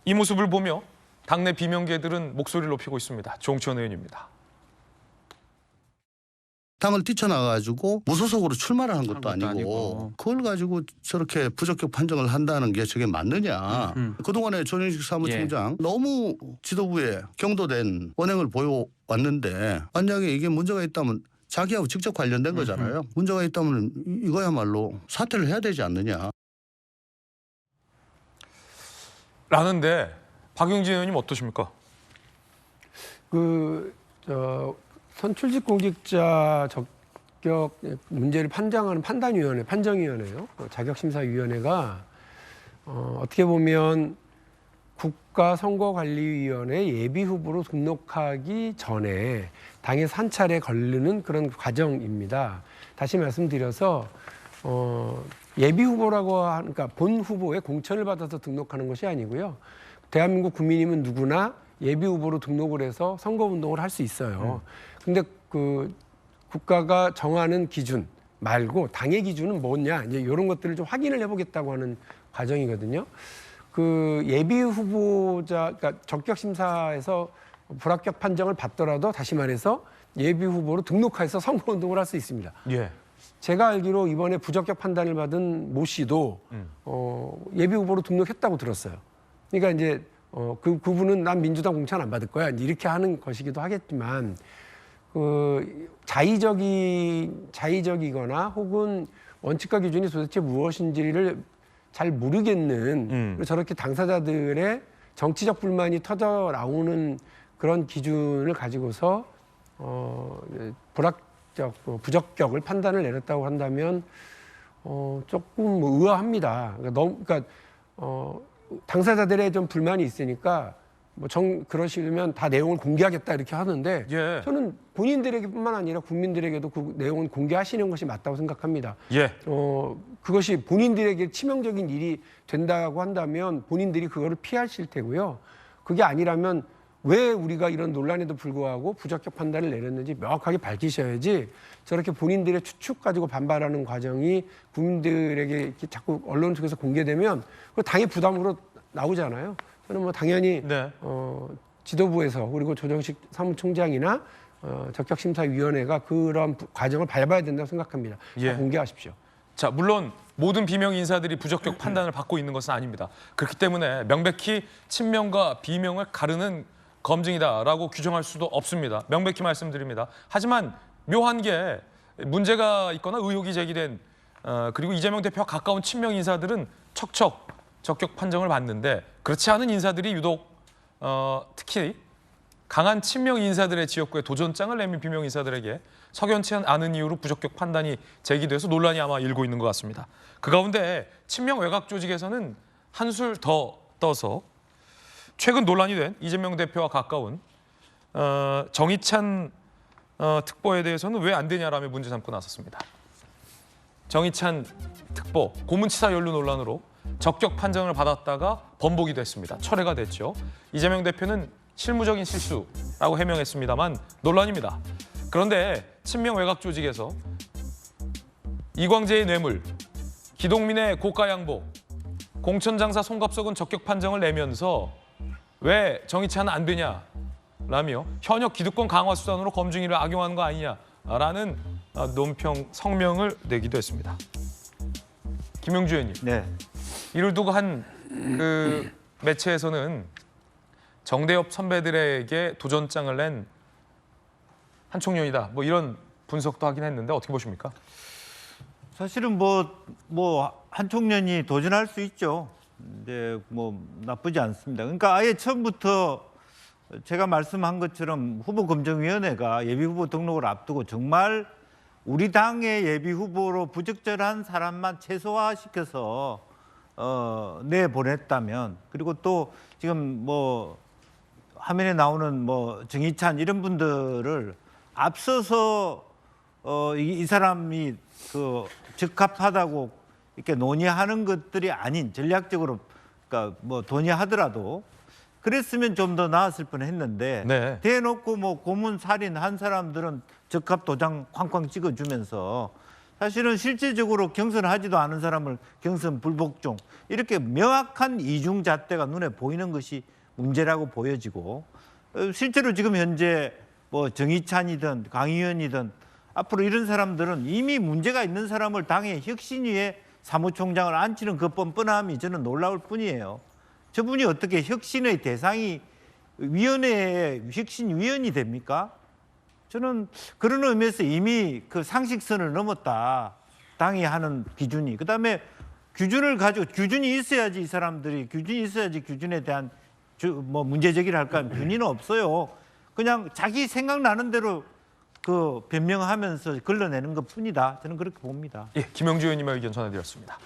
이 모습을 보며 당내 비명계들은 목소리를 높이고 있습니다. 조홍천 의원입니다. 당을 뛰쳐나가가지고 무소속으로 출마를 한 것도 아니고 그걸 가지고 저렇게 부적격 판정을 한다는 게 저게 맞느냐. 그동안에 조정식 사무총장 너무 지도부에 경도된 언행을 보여왔는데 만약에 이게 문제가 있다면 자기하고 직접 관련된 거잖아요. 문제가 있다면 이거야말로 사퇴를 해야 되지 않느냐. 라는데 박용진 의원님 어떠십니까? 선출직 공직자 적격 문제를 판정하는 판단위원회, 판정위원회요. 자격심사위원회가 어떻게 보면 국가선거관리위원회 예비후보로 등록하기 전에 당에서 한 차례 걸르는 그런 과정입니다. 다시 말씀드려서 예비후보라고 하니까 본 후보의 공천을 받아서 등록하는 것이 아니고요. 대한민국 국민이면 누구나 예비후보로 등록을 해서 선거운동을 할 수 있어요. 근데 그 국가가 정하는 기준 말고 당의 기준은 뭐냐 이제 이런 것들을 좀 확인을 해보겠다고 하는 과정이거든요. 그 예비 후보자, 그러니까 적격 심사에서 불합격 판정을 받더라도 다시 말해서 예비 후보로 등록해서 선거운동을 할 수 있습니다. 예. 제가 알기로 이번에 부적격 판단을 받은 모 씨도 예비 후보로 등록했다고 들었어요. 그러니까 이제 그분은 난 민주당 공천 안 받을 거야 이렇게 하는 것이기도 하겠지만. 자의적이거나 혹은 원칙과 기준이 도대체 무엇인지를 잘 모르겠는 저렇게 당사자들의 정치적 불만이 터져 나오는 그런 기준을 가지고서 부적격을 판단을 내렸다고 한다면 조금 의아합니다. 그러니까 당사자들의 좀 불만이 있으니까. 그러시면 다 내용을 공개하겠다 이렇게 하는데 저는 본인들에게뿐만 아니라 국민들에게도 그 내용을 공개하시는 것이 맞다고 생각합니다. 그것이 본인들에게 치명적인 일이 된다고 한다면 본인들이 그거를 피하실 테고요. 그게 아니라면 왜 우리가 이런 논란에도 불구하고 부적격 판단을 내렸는지 명확하게 밝히셔야지 저렇게 본인들의 추측 가지고 반발하는 과정이 국민들에게 이렇게 자꾸 언론 쪽에서 공개되면 그 당의 부담으로 나오잖아요. 저는 뭐 당연히 지도부에서 그리고 조정식 사무총장이나 적격심사위원회가 그런 과정을 밟아야 된다고 생각합니다. 다 공개하십시오. 자, 물론 모든 비명 인사들이 부적격 판단을 받고 있는 것은 아닙니다. 그렇기 때문에 명백히 친명과 비명을 가르는 검증이다라고 규정할 수도 없습니다. 명백히 말씀드립니다. 하지만 묘한 게 문제가 있거나 의혹이 제기된 그리고 이재명 대표와 가까운 친명 인사들은 척척 적격 판정을 받는데 그렇지 않은 인사들이 유독 특히 강한 친명 인사들의 지역구에 도전장을 내민 비명 인사들에게 석연치 않은 이유로 부적격 판단이 제기돼서 논란이 아마 일고 있는 것 같습니다. 그 가운데 친명 외곽 조직에서는 한술 더 떠서 최근 논란이 된 이재명 대표와 가까운 정의찬 특보에 대해서는 왜 안 되냐라며 문제 삼고 나섰습니다. 정의찬 특보 고문치사 연루 논란으로 적격 판정을 받았다가 번복이 됐습니다. 철회가 됐죠. 이재명 대표는 실무적인 실수라고 해명했습니다만 논란입니다. 그런데 친명 외곽 조직에서 이광재의 뇌물, 기동민의 고가 양복, 공천장사 송갑석은 적격 판정을 내면서 왜 정의찬은 안 되냐라며 현역 기득권 강화 수단으로 검증위를 악용하는 거 아니냐라는 논평 성명을 내기도 했습니다. 김용주 의원님. 네. 이를 두고 한 그 매체에서는 정대협 선배들에게 도전장을 낸 한 청년이다. 뭐 이런 분석도 하긴 했는데 어떻게 보십니까? 사실은 뭐 한 청년이 도전할 수 있죠. 근데 뭐 나쁘지 않습니다. 그러니까 아예 처음부터 제가 말씀한 것처럼 후보검증위원회가 예비후보 등록을 앞두고 정말 우리 당의 예비후보로 부적절한 사람만 최소화시켜서 내보냈다면, 그리고 또 지금 뭐 화면에 나오는 뭐 정의찬 이런 분들을 앞서서 이 사람이 그 적합하다고 이렇게 논의하는 것들이 아닌 전략적으로 그러니까 뭐 논의하더라도 그랬으면 좀 더 나았을 뻔했는데 대놓고 뭐 고문 살인 한 사람들은 적합 도장 쾅쾅 찍어주면서 사실은 실질적으로 경선하지도 않은 사람을 경선 불복종 이렇게 명확한 이중잣대가 눈에 보이는 것이 문제라고 보여지고 실제로 지금 현재 뭐 정의찬이든 강의원이든 앞으로 이런 사람들은 이미 문제가 있는 사람을 당의 혁신위에 사무총장을 앉히는 그 뻔뻔함이 저는 놀라울 뿐이에요. 저분이 어떻게 혁신의 대상이 위원회의 혁신위원이 됩니까? 저는 그런 의미에서 이미 그 상식선을 넘었다. 당이 하는 기준이. 그다음에 규준을 가지고 규준이 있어야지 이 사람들이 규준이 있어야지 규준에 대한 뭐 문제 제기를 할까 하면 규준은 없어요. 그냥 자기 생각나는 대로 그 변명하면서 걸러내는 것뿐이다. 저는 그렇게 봅니다. 예, 김영주 의원님의 의견 전해드렸습니다.